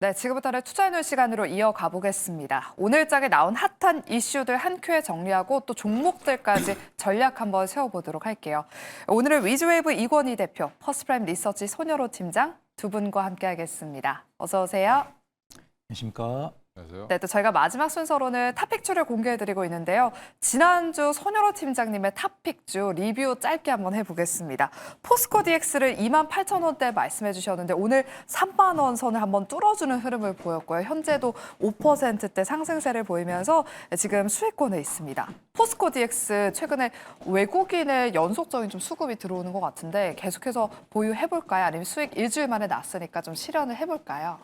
네, 지금부터는 투자해놓은 시간으로 이어가 보겠습니다. 오늘 장에 나온 핫한 이슈들 한 큐에 정리하고 또 종목들까지 전략 한번 세워보도록 할게요. 오늘은 위즈웨이브 이권희 대표, 퍼스트프라임 리서치 손여로 팀장 두 분과 함께하겠습니다. 어서 오세요. 안녕하십니까. 안녕하세요. 네, 또 저희가 마지막 순서로는 탑픽주를 공개해드리고 있는데요. 지난주 손여로 팀장님의 탑픽주 리뷰 짧게 한번 해보겠습니다. 포스코 DX를 28,000원대 말씀해 주셨는데 오늘 3만 원 선을 한번 뚫어주는 흐름을 보였고요. 현재도 5%대 상승세를 보이면서 지금 수익권에 있습니다. 포스코 DX 최근에 외국인의 연속적인 좀 수급이 들어오는 것 같은데 계속해서 보유해볼까요? 아니면 수익 일주일 만에 났으니까 좀 실현을 해볼까요?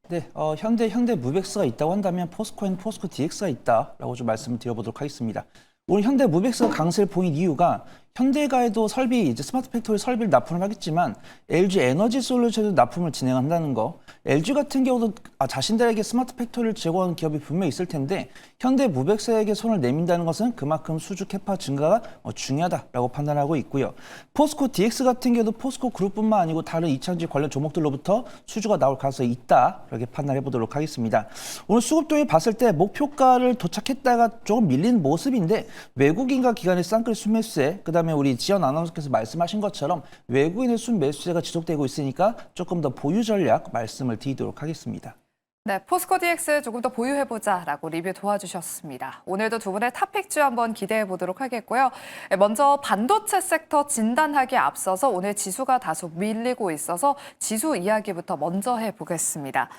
네, 현대 무벡스가 있다고 한다면 포스코에는 포스코 DX가 있다라고 좀 말씀을 드려보도록 하겠습니다. 오늘 현대 무벡스가 강세를 보인 이유가 현대가에도 이제 스마트 팩토리 설비를 납품을 하겠지만 LG 에너지 솔루션도 납품을 진행한다는 거. LG 같은 경우도 자신들에게 스마트 팩토리를 제공하는 기업이 분명히 있을 텐데 현대 무벡스에게 손을 내민다는 것은 그만큼 수주 캐파 증가가 중요하다라고 판단하고 있고요. 포스코 DX 같은 경우도 포스코 그룹뿐만 아니고 다른 2차전지 관련 종목들로부터 수주가 나올 가능성이 있다 이렇게 판단해 보도록 하겠습니다. 오늘 수급동에 봤을 때 목표가를 도착했다가 조금 밀린 모습인데 외국인과 기관의 쌍끌이 순매수세, 그다음에 우리 지연 아나운서께서 말씀하신 것처럼 외국인의 순매수세가 지속되고 있으니까 조금 더 보유 전략 말씀을 드리도록 하겠습니다. 네, 포스코 DX 조금 더 보유해보자라고 리뷰 도와주셨습니다. 오늘도 두 분의 탑픽주 한번 기대해 보도록 하겠고요. 먼저 반도체 섹터 진단하기에 앞서서 오늘 지수가 다소 밀리고 있어서 지수 이야기부터 먼저 해보겠습니다.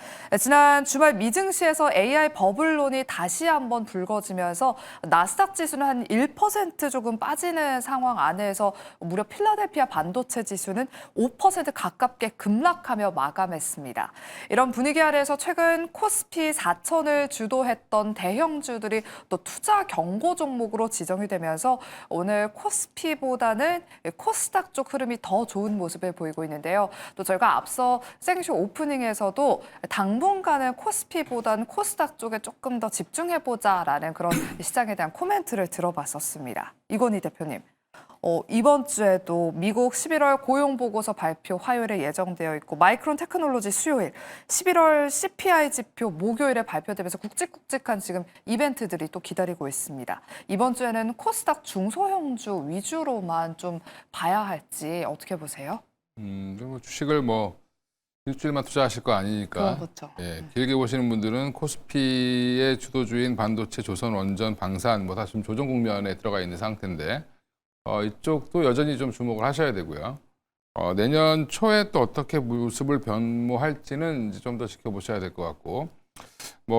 지난 주말 미증시에서 AI 버블론이 다시 한번 불거지면서 나스닥 지수는 한 1% 조금 빠지는 상황 안에서 무려 필라델피아 반도체 지수는 5% 가깝게 급락하며 마감했습니다. 이런 분위기 아래에서 최근 코스피 4천을 주도했던 대형주들이 또 투자 경고 종목으로 지정이 되면서 오늘 코스피보다는 코스닥 쪽 흐름이 더 좋은 모습을 보이고 있는데요. 또 저희가 앞서 생쇼 오프닝에서도 당분간은 코스피보다는 코스닥 쪽에 조금 더 집중해보자라는 그런 시장에 대한 코멘트를 들어봤었습니다. 이권희 대표님. 이번 주에도 미국 11월 고용보고서 발표 화요일에 예정되어 있고 마이크론 테크놀로지 수요일, 11월 CPI 지표 목요일에 발표되면서 굵직굵직한 지금 이벤트들이 또 기다리고 있습니다. 이번 주에는 코스닥 중소형주 위주로만 좀 봐야 할지 어떻게 보세요? 뭐 주식을 일주일만 투자하실 거 아니니까. 그렇죠. 예, 길게 보시는 분들은 코스피의 주도주인 반도체, 조선, 원전, 방산 다 지금 조정 국면에 들어가 있는 상태인데 이쪽도 여전히 좀 주목을 하셔야 되고요. 내년 초에 또 어떻게 모습을 변모할지는 이제 좀 더 지켜보셔야 될 것 같고,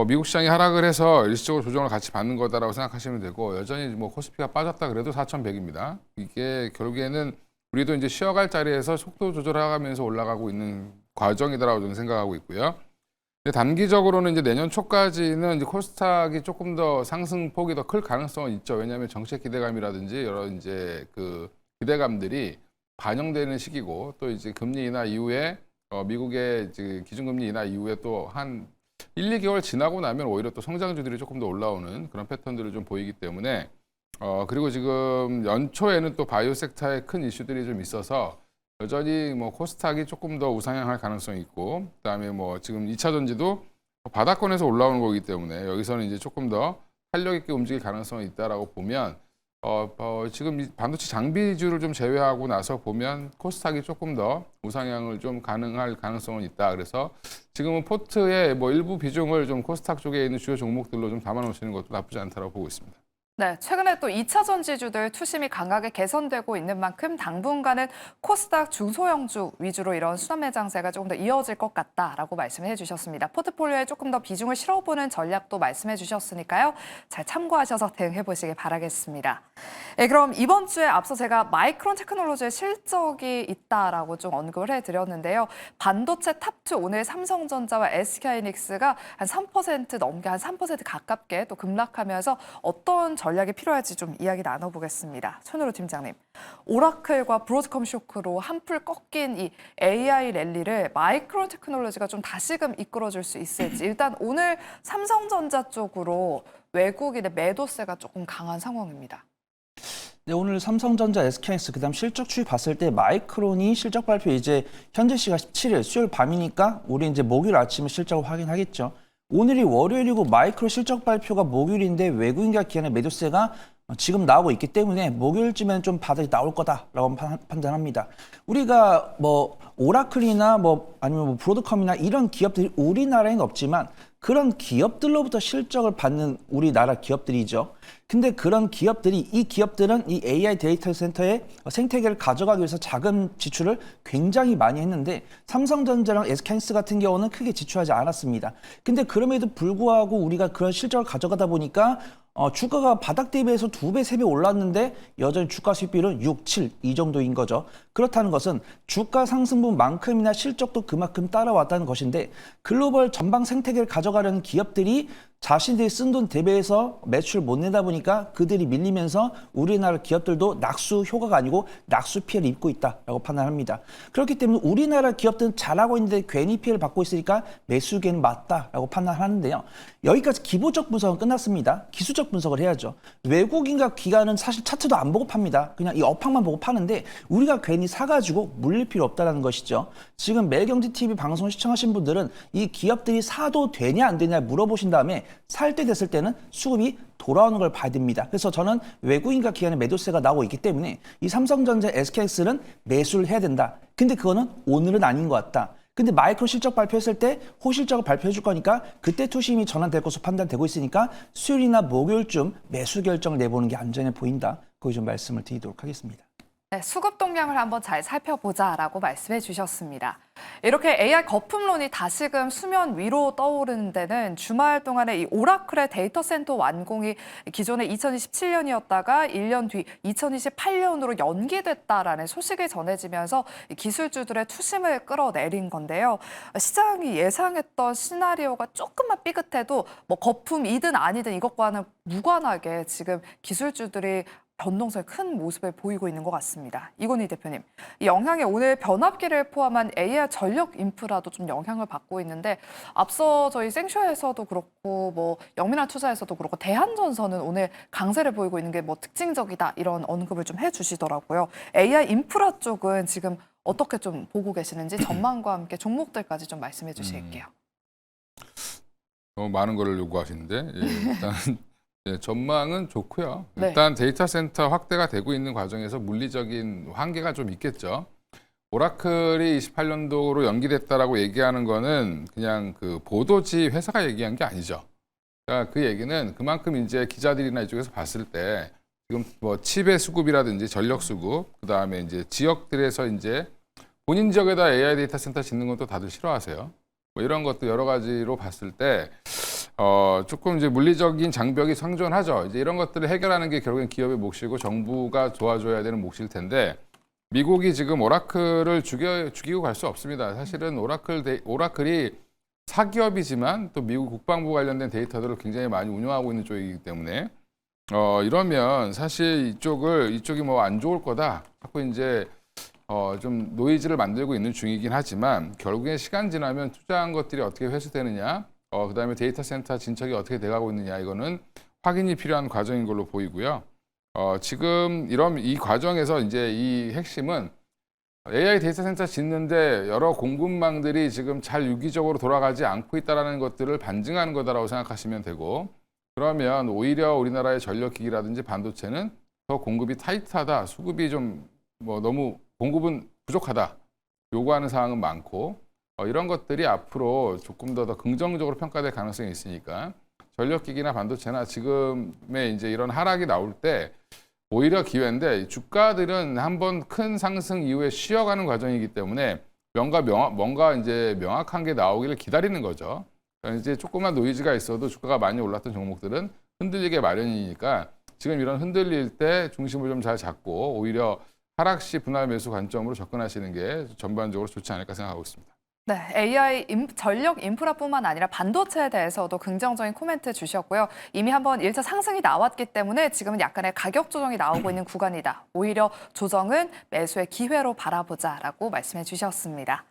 미국 시장이 하락을 해서 일시적으로 조정을 같이 받는 거다라고 생각하시면 되고, 여전히 코스피가 빠졌다 그래도 4,100입니다. 이게 결국에는 우리도 이제 쉬어갈 자리에서 속도 조절해가면서 올라가고 있는 과정이다라고 저는 생각하고 있고요. 단기적으로는 이제 내년 초까지는 이제 코스닥이 조금 더 상승폭이 더 클 가능성은 있죠. 왜냐하면 정책 기대감이라든지 여러 이제 그 기대감들이 반영되는 시기고, 또 이제 금리 인하 이후에 미국의 이제 기준금리 인하 이후에 또 한 1, 2개월 지나고 나면 오히려 또 성장주들이 조금 더 올라오는 그런 패턴들을 좀 보이기 때문에 그리고 지금 연초에는 또 바이오 섹터에 큰 이슈들이 좀 있어서 여전히 코스닥이 조금 더 우상향할 가능성이 있고, 그다음에 지금 2차 전지도 바닥권에서 올라오는 거기 때문에 여기서는 이제 조금 더 탄력 있게 움직일 가능성이 있다라고 보면 지금 이 반도체 장비주를 좀 제외하고 나서 보면 코스닥이 조금 더 우상향을 좀 가능할 가능성은 있다. 그래서 지금은 포트의 일부 비중을 좀 코스닥 쪽에 있는 주요 종목들로 좀 담아 놓으시는 것도 나쁘지 않다고 보고 있습니다. 네, 최근에 또 2차 전지주들 투심이 강하게 개선되고 있는 만큼 당분간은 코스닥 중소형주 위주로 이런 순환매 장세가 조금 더 이어질 것 같다라고 말씀해 주셨습니다. 포트폴리오에 조금 더 비중을 실어보는 전략도 말씀해 주셨으니까요. 잘 참고하셔서 대응해 보시길 바라겠습니다. 네, 그럼 이번 주에 앞서 제가 마이크론 테크놀로지의 실적이 있다라고 좀 언급을 해드렸는데요. 반도체 탑2 오늘 삼성전자와 SK하이닉스가 한 3% 넘게 한 3% 가깝게 또 급락하면서 어떤 전략이 필요할지 좀 이야기 나눠보겠습니다. 손으로 팀장님, 오라클과 브로드컴 쇼크로 한풀 꺾인 이 AI 랠리를 마이크론 테크놀로지가 좀 다시금 이끌어줄 수 있을지. 일단 오늘 삼성전자 쪽으로 외국인의 매도세가 조금 강한 상황입니다. 네, 오늘 삼성전자, SK하이닉스 그다음 실적 추이 봤을 때 마이크론이 실적 발표 이제 현재 시각 17일 수요일 밤이니까 우리 이제 목요일 아침에 실적을 확인하겠죠. 오늘이 월요일이고 마이크로 실적 발표가 목요일인데 외국인과 기관의 매도세가 지금 나오고 있기 때문에 목요일쯤에는 좀 바닥이 나올 거다라고 판단합니다. 우리가 뭐 오라클이나 뭐 아니면 뭐 브로드컴이나 이런 기업들이 우리나라에는 없지만 그런 기업들로부터 실적을 받는 우리나라 기업들이죠. 근데 그런 기업들이 이 기업들은 이 AI 데이터 센터의 생태계를 가져가기 위해서 자금 지출을 굉장히 많이 했는데 삼성전자랑 SK하이닉스 같은 경우는 크게 지출하지 않았습니다. 근데 그럼에도 불구하고 우리가 그런 실적을 가져가다 보니까 주가가 바닥 대비해서 2배, 3배 올랐는데 여전히 주가 수익비율은 6, 7 이 정도인 거죠. 그렇다는 것은 주가 상승분만큼이나 실적도 그만큼 따라왔다는 것인데 글로벌 전방 생태계를 가져가려는 기업들이 자신들이 쓴 돈 대비해서 매출 못 내다 보니까 그들이 밀리면서 우리나라 기업들도 낙수 효과가 아니고 낙수 피해를 입고 있다라고 판단합니다. 그렇기 때문에 우리나라 기업들은 잘하고 있는데 괜히 피해를 받고 있으니까 매수기에는 맞다라고 판단하는데요. 여기까지 기본적 분석은 끝났습니다. 기술적 분석을 해야죠. 외국인과 기관은 사실 차트도 안 보고 팝니다. 그냥 이 업황만 보고 파는데 우리가 괜히 사가지고 물릴 필요 없다는 것이죠. 지금 매일경제TV 방송 시청하신 분들은 이 기업들이 사도 되냐 안 되냐 물어보신 다음에 살 때 됐을 때는 수급이 돌아오는 걸 봐야 됩니다. 그래서 저는 외국인과 기관의 매도세가 나오고 있기 때문에 이 삼성전자, SK하이닉스는 매수를 해야 된다. 근데 그거는 오늘은 아닌 것 같다. 근데 마이크로 실적 발표했을 때 호실적을 발표해 줄 거니까 그때 투심이 전환될 것으로 판단되고 있으니까 수요일이나 목요일쯤 매수 결정을 내보는 게 안전해 보인다. 거기 좀 말씀을 드리도록 하겠습니다. 네, 수급 동향을 한번 잘 살펴보자라고 말씀해 주셨습니다. 이렇게 AI 거품론이 다시금 수면 위로 떠오르는 데는 주말 동안에 이 오라클의 데이터 센터 완공이 기존에 2027년이었다가 1년 뒤 2028년으로 연기됐다라는 소식이 전해지면서 기술주들의 투심을 끌어내린 건데요. 시장이 예상했던 시나리오가 조금만 삐끗해도 뭐 거품이든 아니든 이것과는 무관하게 지금 기술주들이 변동성이 큰 모습을 보이고 있는 것 같습니다. 이건희 대표님, 이 영향에 오늘 변압기를 포함한 AI 전력 인프라도 좀 영향을 받고 있는데 앞서 저희 생쇼에서도 그렇고 뭐 영민한 투자에서도 그렇고 대한전선은 오늘 강세를 보이고 있는 게 뭐 특징적이다 이런 언급을 좀 해주시더라고요. AI 인프라 쪽은 지금 어떻게 좀 보고 계시는지 전망과 함께 종목들까지 좀 말씀해 주실게요. 너무 많은 거를 요구하시는데 일단 네, 전망은 좋고요. 네. 일단 데이터 센터 확대가 되고 있는 과정에서 물리적인 한계가 좀 있겠죠. 오라클이 28년도로 연기됐다라고 얘기하는 거는 그냥 그 보도지 회사가 얘기한 게 아니죠. 그러니까 그 얘기는 그만큼 이제 기자들이나 이쪽에서 봤을 때 지금 뭐 칩의 수급이라든지 전력 수급, 그 다음에 이제 지역들에서 이제 본인 지역에다 AI 데이터 센터 짓는 것도 다들 싫어하세요. 뭐 이런 것도 여러 가지로 봤을 때 조금 이제 물리적인 장벽이 상존하죠. 이제 이런 것들을 해결하는 게 결국엔 기업의 몫이고 정부가 도와줘야 되는 몫일 텐데 미국이 지금 오라클을 죽이고 갈 수 없습니다. 사실은 오라클이 사기업이지만 또 미국 국방부 관련된 데이터들을 굉장히 많이 운영하고 있는 쪽이기 때문에 이러면 사실 이쪽이 뭐 안 좋을 거다. 자꾸 이제 좀 노이즈를 만들고 있는 중이긴 하지만 결국엔 시간 지나면 투자한 것들이 어떻게 회수되느냐, 그다음에 데이터 센터 진척이 어떻게 돼가고 있느냐 이거는 확인이 필요한 과정인 걸로 보이고요. 지금 이 과정에서 이제 이 핵심은 AI 데이터 센터 짓는데 여러 공급망들이 지금 잘 유기적으로 돌아가지 않고 있다는 것들을 반증하는 거다라고 생각하시면 되고 그러면 오히려 우리나라의 전력기기라든지 반도체는 더 공급이 타이트하다, 수급이 좀 뭐 너무 공급은 부족하다 요구하는 사항은 많고 이런 것들이 앞으로 조금 더 긍정적으로 평가될 가능성이 있으니까 전력기기나 반도체나 지금의 이제 이런 하락이 나올 때 오히려 기회인데 주가들은 한번 큰 상승 이후에 쉬어가는 과정이기 때문에 뭔가 이제 명확한 게 나오기를 기다리는 거죠. 그러니까 이제 조그만 노이즈가 있어도 주가가 많이 올랐던 종목들은 흔들리게 마련이니까 지금 이런 흔들릴 때 중심을 좀 잘 잡고 오히려 하락 시 분할 매수 관점으로 접근하시는 게 전반적으로 좋지 않을까 생각하고 있습니다. 네, AI 전력 인프라뿐만 아니라 반도체에 대해서도 긍정적인 코멘트 주셨고요. 이미 한번 1차 상승이 나왔기 때문에 지금은 약간의 가격 조정이 나오고 있는 구간이다. 오히려 조정은 매수의 기회로 바라보자라고 말씀해 주셨습니다.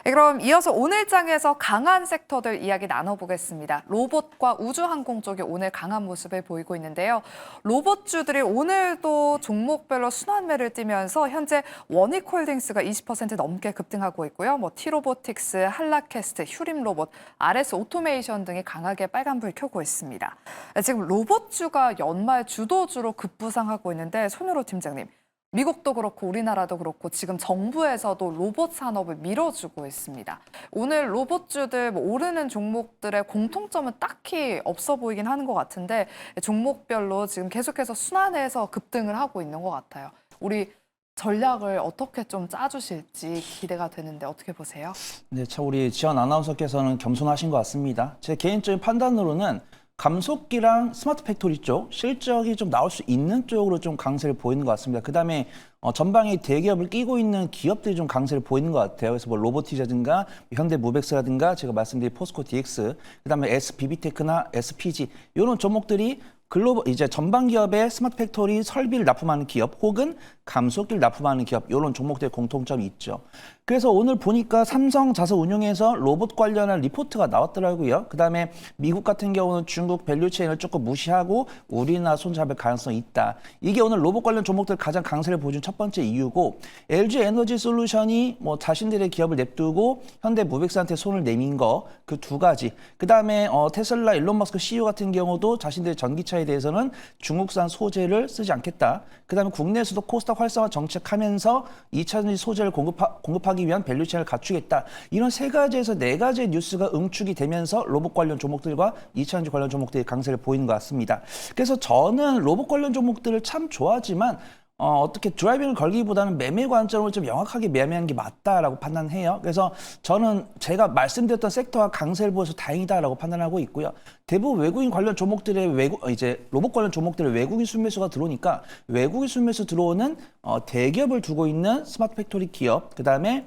그럼 이어서 오늘 장에서 강한 섹터들 이야기 나눠보겠습니다. 로봇과 우주항공 쪽이 오늘 강한 모습을 보이고 있는데요. 로봇주들이 오늘도 종목별로 순환매를 띠면서 현재 원익홀딩스가 20% 넘게 급등하고 있고요. 티로보틱스, 한라캐스트, 휴림로봇, RS 오토메이션 등이 강하게 빨간불 켜고 있습니다. 지금 로봇주가 연말 주도주로 급부상하고 있는데 손유로 팀장님. 미국도 그렇고 우리나라도 그렇고 지금 정부에서도 로봇 산업을 밀어주고 있습니다. 오늘 로봇주들 오르는 종목들의 공통점은 딱히 없어 보이긴 하는 것 같은데 종목별로 지금 계속해서 순환해서 급등을 하고 있는 것 같아요. 우리 전략을 어떻게 좀 짜주실지 기대가 되는데 어떻게 보세요? 네, 참 우리 지원 아나운서께서는 겸손하신 것 같습니다. 제 개인적인 판단으로는 감속기랑 스마트 팩토리 쪽 실적이 좀 나올 수 있는 쪽으로 좀 강세를 보이는 것 같습니다. 그다음에 전방에 대기업을 끼고 있는 기업들이 좀 강세를 보이는 것 같아요. 그래서 로보티라든가 현대무벡스라든가 제가 말씀드린 포스코 DX, 그다음에 SBB테크나 SPG 이런 종목들이 글로벌 이제 전방 기업의 스마트 팩토리 설비를 납품하는 기업 혹은 감속기를 납품하는 기업 이런 종목들의 공통점이 있죠. 그래서 오늘 보니까 삼성자산운용에서 로봇 관련한 리포트가 나왔더라고요. 그다음에 미국 같은 경우는 중국 밸류체인을 조금 무시하고 우리나라 손잡을 가능성이 있다. 이게 오늘 로봇 관련 종목들 가장 강세를 보여준 첫 번째 이유고 LG 에너지 솔루션이 자신들의 기업을 냅두고 현대무벡스한테 손을 내민 거 그 두 가지. 그다음에 테슬라 일론 머스크 CEO 같은 경우도 자신들의 전기차에 대해서는 중국산 소재를 쓰지 않겠다. 그다음에 국내에서도 코스닥 활성화 정책하면서 2차전지 소재를 공급하기 위한 밸류체인을 갖추겠다. 이런 세 가지에서 네 가지의 뉴스가 응축이 되면서 로봇 관련 종목들과 2차전지 관련 종목들이 강세를 보이는 것 같습니다. 그래서 저는 로봇 관련 종목들을 참 좋아하지만 어떻게 드라이빙을 걸기보다는 매매 관점을 좀 명확하게 매매하는 게 맞다라고 판단해요. 그래서 저는 제가 말씀드렸던 섹터와 강세를 보여서 다행이다라고 판단하고 있고요. 대부분 외국인 관련 종목들의 이제 로봇 관련 종목들의 외국인 순매수가 들어오니까 외국인 순매수 들어오는 대기업을 두고 있는 스마트 팩토리 기업, 그다음에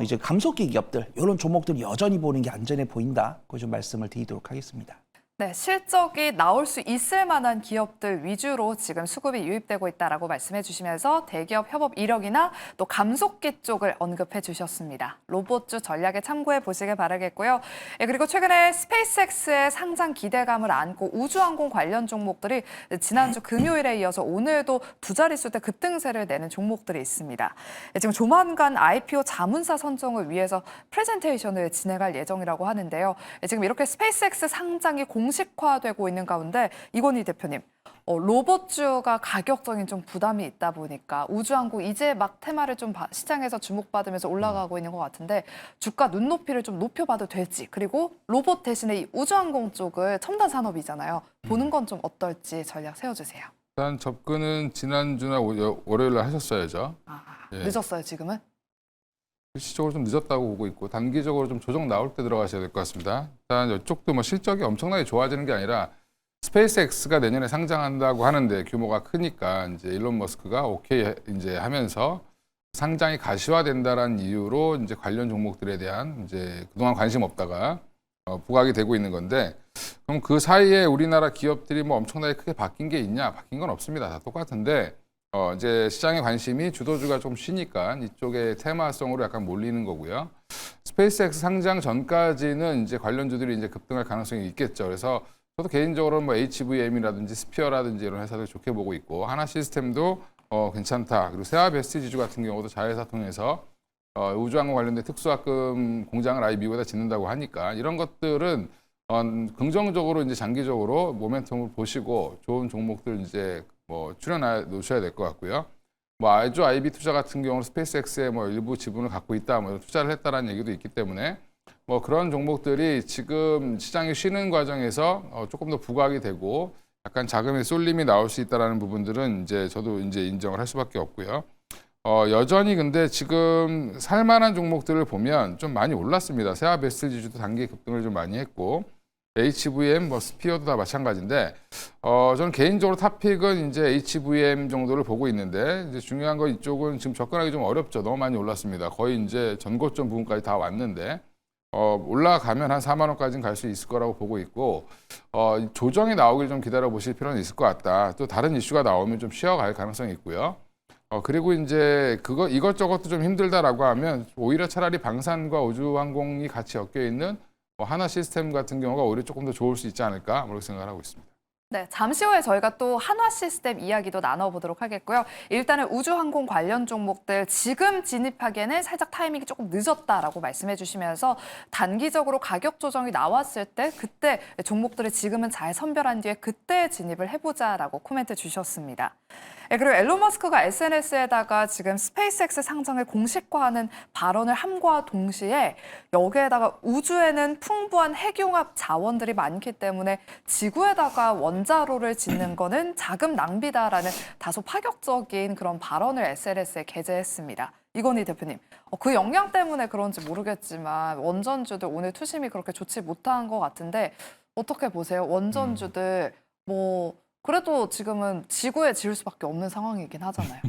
이제 감속기 기업들 이런 종목들 여전히 보는 게 안전해 보인다. 그 좀 말씀을 드리도록 하겠습니다. 네, 실적이 나올 수 있을 만한 기업들 위주로 지금 수급이 유입되고 있다라고 말씀해 주시면서 대기업 협업 이력이나 또 감속기 쪽을 언급해 주셨습니다. 로봇주 전략에 참고해 보시길 바라겠고요. 그리고 최근에 스페이스X의 상장 기대감을 안고 우주항공 관련 종목들이 지난주 금요일에 이어서 오늘도 두 자릿수대 급등세를 내는 종목들이 있습니다. 지금 조만간 IPO 자문사 선정을 위해서 프레젠테이션을 진행할 예정이라고 하는데요. 지금 이렇게 스페이스X 상장이 공식화되고 있는 가운데 이건희 대표님, 로봇주가 가격적인 좀 부담이 있다 보니까 우주항공 이제 막 테마를 좀 시장에서 주목받으면서 올라가고 있는 것 같은데 주가 눈높이를 좀 높여봐도 될지, 그리고 로봇 대신에 이 우주항공 쪽을 첨단 산업이잖아요. 보는 건 좀 어떨지 전략 세워주세요. 일단 접근은 지난주나 월요일날 하셨어야죠. 예. 늦었어요 지금은? 일시적으로 좀 늦었다고 보고 있고 단기적으로 좀 조정 나올 때 들어가셔야 될 것 같습니다. 일단 이쪽도 실적이 엄청나게 좋아지는 게 아니라 스페이스X가 내년에 상장한다고 하는데 규모가 크니까 이제 일론 머스크가 오케이 이제 하면서 상장이 가시화된다라는 이유로 이제 관련 종목들에 대한 이제 그동안 관심 없다가 부각이 되고 있는 건데, 그럼 그 사이에 우리나라 기업들이 엄청나게 크게 바뀐 게 있냐? 바뀐 건 없습니다. 다 똑같은데 이제 시장의 관심이 주도주가 좀 쉬니까 이쪽에 테마성으로 약간 몰리는 거고요. 스페이스X 상장 전까지는 이제 관련주들이 이제 급등할 가능성이 있겠죠. 그래서 저도 개인적으로 HVM이라든지 스피어라든지 이런 회사들 좋게 보고 있고, 하나 시스템도 괜찮다. 그리고 세압 SG주 같은 경우도 자회사 통해서 우주항공 관련된 특수화금 공장을 아예 미국에다 짓는다고 하니까 이런 것들은 긍정적으로 이제 장기적으로 모멘텀을 보시고 좋은 종목들 이제 출연해 놓으셔야 될 것 같고요. 아이조 IB 투자 같은 경우는 스페이스X의 일부 지분을 갖고 있다, 투자를 했다라는 얘기도 있기 때문에 그런 종목들이 지금 시장이 쉬는 과정에서 조금 더 부각이 되고 약간 자금의 쏠림이 나올 수 있다라는 부분들은 이제 저도 이제 인정을 할 수밖에 없고요. 여전히 근데 지금 살만한 종목들을 보면 좀 많이 올랐습니다. 세압 SG주도 단기 급등을 좀 많이 했고, HVM, 스피어도 다 마찬가지인데, 저는 개인적으로 탑픽은 이제 HVM 정도를 보고 있는데, 이제 중요한 건 이쪽은 지금 접근하기 좀 어렵죠. 너무 많이 올랐습니다. 거의 이제 전고점 부분까지 다 왔는데, 올라가면 한 4만 원까지는 갈 수 있을 거라고 보고 있고, 조정이 나오길 좀 기다려 보실 필요는 있을 것 같다. 또 다른 이슈가 나오면 좀 쉬어갈 가능성이 있고요. 그리고 이제 이것저것도 좀 힘들다라고 하면 오히려 차라리 방산과 우주항공이 같이 엮여 있는 뭐 하나 시스템 같은 경우가 오히려 조금 더 좋을 수 있지 않을까 그렇게 생각을 하고 있습니다. 네, 잠시 후에 저희가 또 한화 시스템 이야기도 나눠보도록 하겠고요. 일단은 우주항공 관련 종목들 지금 진입하기에는 살짝 타이밍이 조금 늦었다라고 말씀해 주시면서 단기적으로 가격 조정이 나왔을 때 그때 종목들을 지금은 잘 선별한 뒤에 그때 진입을 해보자라고 코멘트 주셨습니다. 네, 그리고 앨런 머스크가 SNS에다가 지금 스페이스X 상장을 공식화하는 발언을 함과 동시에 여기에다가 우주에는 풍부한 핵융합 자원들이 많기 때문에 지구에다가 원자로를 짓는 거는 자금 낭비다라는 다소 파격적인 그런 발언을 SNS에 게재했습니다. 이건희 대표님, 그 영향 때문에 그런지 모르겠지만 원전주들 오늘 투심이 그렇게 좋지 못한 것 같은데 어떻게 보세요? 원전주들 뭐 그래도 지금은 지구에 지을 수밖에 없는 상황이긴 하잖아요.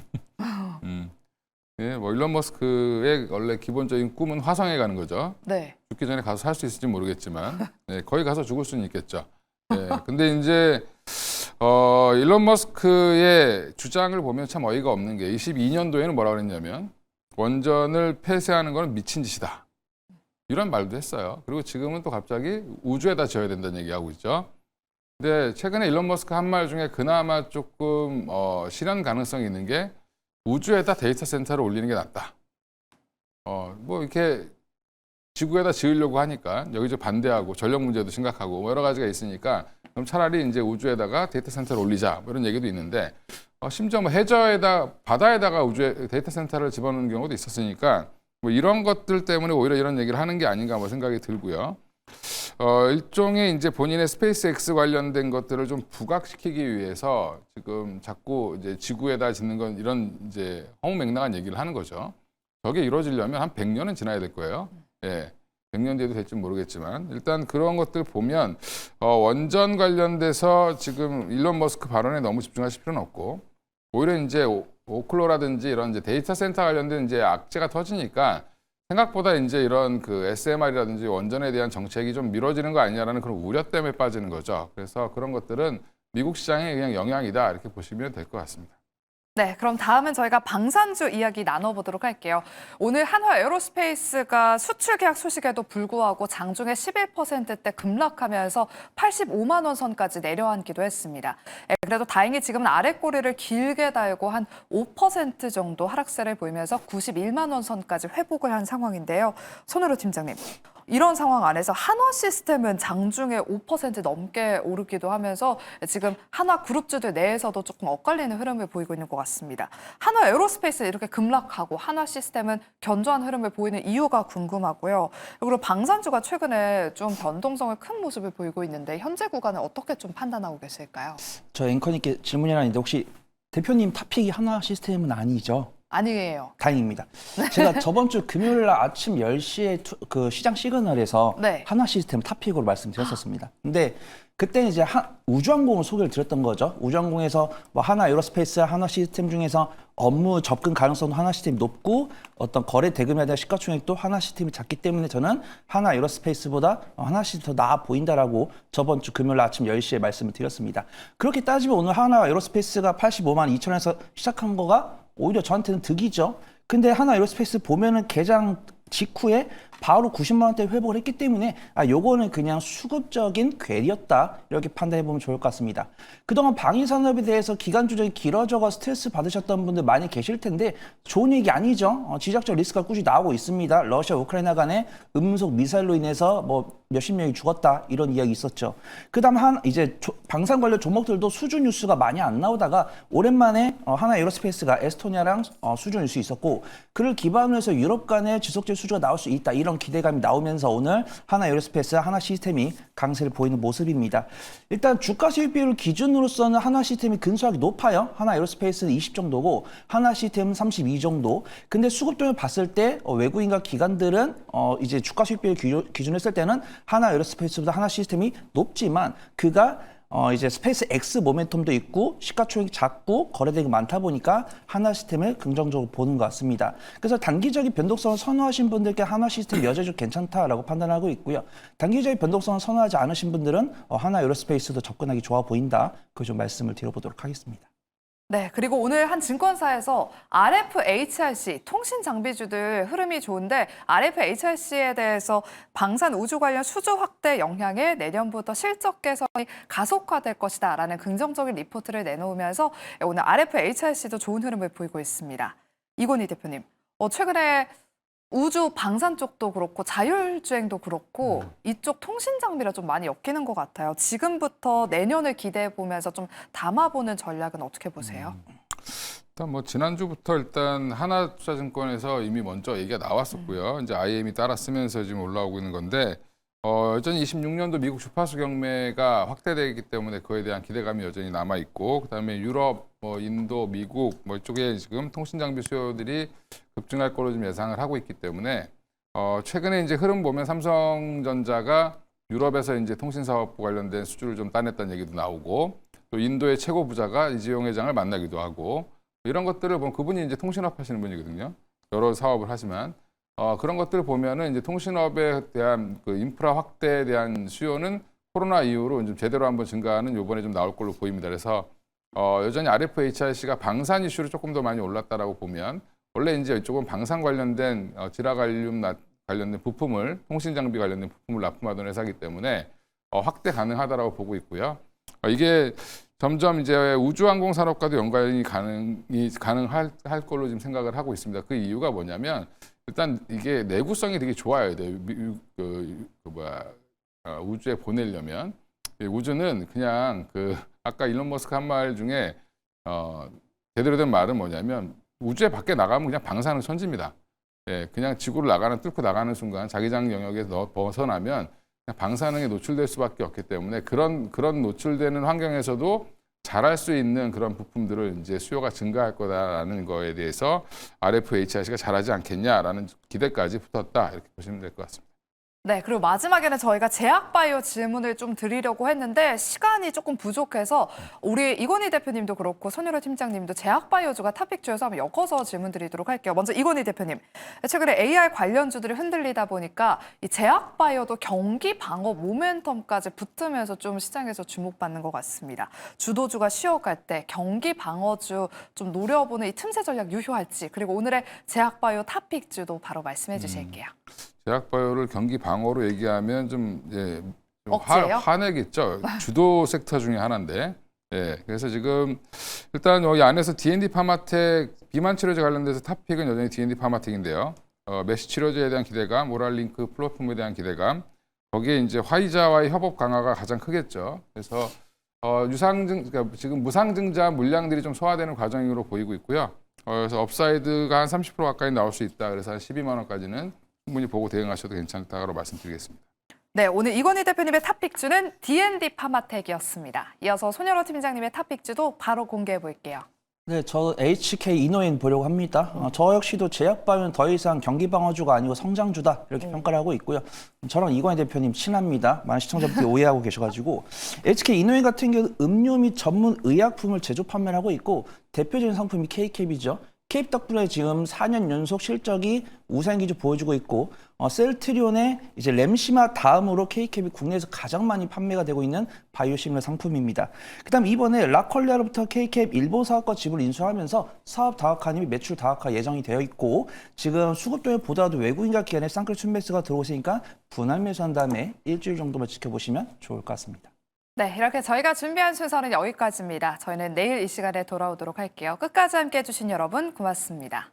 네, 뭐 일론 머스크의 원래 기본적인 꿈은 화성에 가는 거죠. 네. 죽기 전에 가서 살 수 있을지 모르겠지만 네, 거기 가서 죽을 수는 있겠죠. 네, 근데 이제 일론 머스크의 주장을 보면 참 어이가 없는 게 22년도에는 뭐라고 그랬냐면 원전을 폐쇄하는 건 미친 짓이다. 이런 말도 했어요. 그리고 지금은 또 갑자기 우주에다 지어야 된다는 얘기하고 있죠. 근데 최근에 일론 머스크 한 말 중에 그나마 조금 실현 가능성이 있는 게 우주에다 데이터 센터를 올리는 게 낫다. 뭐 이렇게 지구에다 지으려고 하니까 여기저기 반대하고 전력 문제도 심각하고 뭐 여러 가지가 있으니까 그럼 차라리 이제 우주에다가 데이터 센터를 올리자 뭐 이런 얘기도 있는데 심지어 뭐 해저에다 바다에다가 우주에 데이터 센터를 집어넣는 경우도 있었으니까 뭐 이런 것들 때문에 오히려 이런 얘기를 하는 게 아닌가 뭐 생각이 들고요. 일종의 이제 본인의 스페이스X 관련된 것들을 좀 부각시키기 위해서 지금 자꾸 이제 지구에다 짓는 건 이런 이제 허무맹랑한 얘기를 하는 거죠. 저게 이루어지려면 한 100년은 지나야 될 거예요. 예. 100년 뒤에도 될지 모르겠지만 일단 그런 것들 보면 원전 관련돼서 지금 일론 머스크 발언에 너무 집중하실 필요는 없고 오히려 이제 오클로라든지 이런 이제 데이터 센터 관련된 이제 악재가 터지니까 생각보다 이제 이런 그 SMR이라든지 원전에 대한 정책이 좀 미뤄지는 거 아니냐라는 그런 우려 때문에 빠지는 거죠. 그래서 그런 것들은 미국 시장의 그냥 영향이다 이렇게 보시면 될 것 같습니다. 네, 그럼 다음은 저희가 방산주 이야기 나눠보도록 할게요. 오늘 한화 에어로스페이스가 수출 계약 소식에도 불구하고 장중에 11%대 급락하면서 85만 원 선까지 내려앉기도 했습니다. 그래도 다행히 지금은 아랫꼬리를 길게 달고 한 5% 정도 하락세를 보이면서 91만 원 선까지 회복을 한 상황인데요. 손으로 팀장님, 이런 상황 안에서 한화 시스템은 장중에 5% 넘게 오르기도 하면서 지금 한화 그룹주들 내에서도 조금 엇갈리는 흐름을 보이고 있는 것 같습니다. 한화 에어로스페이스 이렇게 급락하고 한화 시스템은 견조한 흐름을 보이는 이유가 궁금하고요. 그리고 방산주가 최근에 좀 변동성을 큰 모습을 보이고 있는데 현재 구간을 어떻게 좀 판단하고 계실까요? 저 앵커님께 질문이 하나 있는데 혹시 대표님 탑픽이 한화 시스템은 아니죠? 아니에요. 다행입니다. 제가 저번 주 금요일 날 아침 10시에 그 시장 시그널에서 네. 한화 시스템 탑픽으로 말씀드렸었습니다. 근데 그때 이제 우주항공을 소개를 드렸던 거죠. 우주항공에서 뭐 하나 에어로스페이스, 한화 시스템 중에서 업무 접근 가능성도 한화 시스템이 높고 어떤 거래 대금에 대한 시가총액도 한화 시스템이 작기 때문에 저는 한화 에어로스페이스보다 한화 시스템이 더 나아 보인다라고 저번 주 금요일 아침 10시에 말씀을 드렸습니다. 그렇게 따지면 오늘 한화 에어로스페이스가 85만 2천원에서 시작한 거가 오히려 저한테는 득이죠. 근데 한화 에어로스페이스 보면은 개장 직후에 바로 90만 원대 회복을 했기 때문에 요거는 그냥 수급적인 괴리였다 이렇게 판단해 보면 좋을 것 같습니다. 그동안 방위 산업에 대해서 기간 조정이 길어져가 스트레스 받으셨던 분들 많이 계실 텐데 좋은 얘기 아니죠. 지적적 리스크가 꾸준히 나오고 있습니다. 러시아 우크라이나 간의 음속 미사일로 인해서 뭐 몇십 명이 죽었다 이런 이야기 있었죠. 그다음 이제 방산 관련 종목들도 수주 뉴스가 많이 안 나오다가 오랜만에 하나 에어로스페이스가 에스토니아랑 수주 뉴스 있었고 그를 기반으로 해서 유럽 간의 지속적 수주가 나올 수 있다 이런 기대감이 나오면서 오늘 하나 에어로스페이스, 하나 시스템이 강세를 보이는 모습입니다. 일단 주가 수익 비율 기준으로서는 하나 시스템이 근소하게 높아요. 하나 에어로스페이스는 20 정도고 하나 시스템은 32 정도. 근데 수급동을 봤을 때 외국인과 기관들은 이제 주가 수익 비율 기준으로 했을 때는 하나 에어로스페이스보다 하나 시스템이 높지만 그가 이제 스페이스 X 모멘텀도 있고 시가총액이 작고 거래대금이 많다 보니까 한화 시스템을 긍정적으로 보는 것 같습니다. 그래서 단기적인 변동성을 선호하신 분들께 한화 시스템 여전히 좀 괜찮다라고 판단하고 있고요. 단기적인 변동성을 선호하지 않으신 분들은 한화 에어로스페이스도 접근하기 좋아 보인다. 그 좀 말씀을 드려보도록 하겠습니다. 네, 그리고 오늘 한 증권사에서 RFHRC 통신 장비주들 흐름이 좋은데 RFHRC에 대해서 방산 우주 관련 수주 확대 영향에 내년부터 실적 개선이 가속화될 것이다라는 긍정적인 리포트를 내놓으면서 오늘 RFHRC도 좋은 흐름을 보이고 있습니다. 이건희 대표님, 최근에 우주 방산 쪽도 그렇고 자율주행도 그렇고 이쪽 통신 장비라 좀 많이 엮이는 것 같아요. 지금부터 내년을 기대해 보면서 좀 담아보는 전략은 어떻게 보세요? 일단 뭐 지난주부터 일단 하나투자증권에서 이미 먼저 얘기가 나왔었고요. 이제 IM이 따라 쓰면서 지금 올라오고 있는 건데 여전히 26년도 미국 주파수 경매가 확대되기 때문에 그에 대한 기대감이 여전히 남아 있고, 그다음에 유럽, 인도, 미국 이쪽에 지금 통신 장비 수요들이 급증할 거로 좀 예상을 하고 있기 때문에 최근에 이제 흐름 보면 삼성전자가 유럽에서 이제 통신 사업부 관련된 수주를 좀 따냈다는 얘기도 나오고, 또 인도의 최고 부자가 이재용 회장을 만나기도 하고, 이런 것들을 보면 그분이 이제 통신업 하시는 분이거든요. 여러 사업을 하지만 그런 것들을 보면은 이제 통신업에 대한 그 인프라 확대에 대한 수요는 코로나 이후로 좀 제대로 한번 증가하는 요번에 좀 나올 걸로 보입니다. 그래서 여전히 RFHRC가 방산 이슈로 조금 더 많이 올랐다라고 보면, 원래 이제 이쪽은 방산 관련된 지라갈륨 관련된 부품을, 통신 장비 관련된 부품을 납품하던 회사이기 때문에 확대 가능하다라고 보고 있고요. 이게 점점 이제 우주항공 산업과도 연관이 가능할 걸로 지금 생각을 하고 있습니다. 그 이유가 뭐냐면, 일단 이게 내구성이 되게 좋아야 돼요. 우주에 보내려면. 우주는 그냥 아까 일론 머스크 한 말 중에 제대로 된 말은 뭐냐면, 우주에 밖에 나가면 그냥 방사능 천지입니다. 예, 그냥 지구를 뚫고 나가는 순간 자기장 영역에서 벗어나면 그냥 방사능에 노출될 수밖에 없기 때문에 그런 노출되는 환경에서도 잘할 수 있는 그런 부품들을 이제 수요가 증가할 거다라는 거에 대해서 RFHRC가 잘하지 않겠냐라는 기대까지 붙었다, 이렇게 보시면 될 것 같습니다. 네, 그리고 마지막에는 저희가 제약바이오 질문을 좀 드리려고 했는데 시간이 조금 부족해서 우리 이건희 대표님도 그렇고 손유라 팀장님도 제약바이오주가 탑픽주여서 한번 엮어서 질문 드리도록 할게요. 먼저 이건희 대표님, 최근에 AI 관련주들이 흔들리다 보니까 이 제약바이오도 경기 방어 모멘텀까지 붙으면서 좀 시장에서 주목받는 것 같습니다. 주도주가 쉬어갈 때 경기 방어주 좀 노려보는 이 틈새 전략 유효할지, 그리고 오늘의 제약바이오 탑픽주도 바로 말씀해 주실게요. 제약바이오를 경기 방어로 얘기하면 좀 억지예요? 화내겠죠. 주도 섹터 중에 하나인데. 예, 그래서 지금 일단 여기 안에서 D&D 파마텍 비만 치료제 관련돼서 탑픽은 여전히 D&D 파마텍인데요. 메시 치료제에 대한 기대감, 오랄링크 플랫폼에 대한 기대감, 거기에 이제 화이자와의 협업 강화가 가장 크겠죠. 그래서 그러니까 지금 무상증자 물량들이 좀 소화되는 과정으로 보이고 있고요. 그래서 업사이드가 한 30% 가까이 나올 수 있다. 그래서 한 12만 원까지는 충분히 보고 대응하셔도 괜찮다고 말씀드리겠습니다. 네, 오늘 이건희 대표님의 탑픽주는 D&D 파마텍이었습니다. 이어서 손여로 팀장님의 탑픽주도 바로 공개해 볼게요. 네, 저 HK 이노인 보려고 합니다. 저 역시도 제약바이오는 더 이상 경기방어주가 아니고 성장주다, 이렇게 평가를 하고 있고요. 저랑 이건희 대표님 친합니다. 많은 시청자분들이 오해하고 계셔가지고 HK 이노인 같은 경우 음료 및 전문 의약품을 제조 판매를 하고 있고, 대표적인 상품이 K캡이죠. K캡 덕분에 지금 4년 연속 실적이 우상 기조 보여주고 있고, 셀트리온의 이제 램시마 다음으로 K캡이 국내에서 가장 많이 판매가 되고 있는 바이오시밀러 상품입니다. 그다음 이번에 라콜리아로부터 K캡 일본 사업과 지분을 인수하면서 사업 다각화 및 매출 다각화 예정이 되어 있고, 지금 수급도에 보다도 외국인과 기관의 쌍끌 순매수가 들어오시니까 분할 매수한 다음에 일주일 정도만 지켜보시면 좋을 것 같습니다. 네, 이렇게 저희가 준비한 순서는 여기까지입니다. 저희는 내일 이 시간에 돌아오도록 할게요. 끝까지 함께해 주신 여러분 고맙습니다.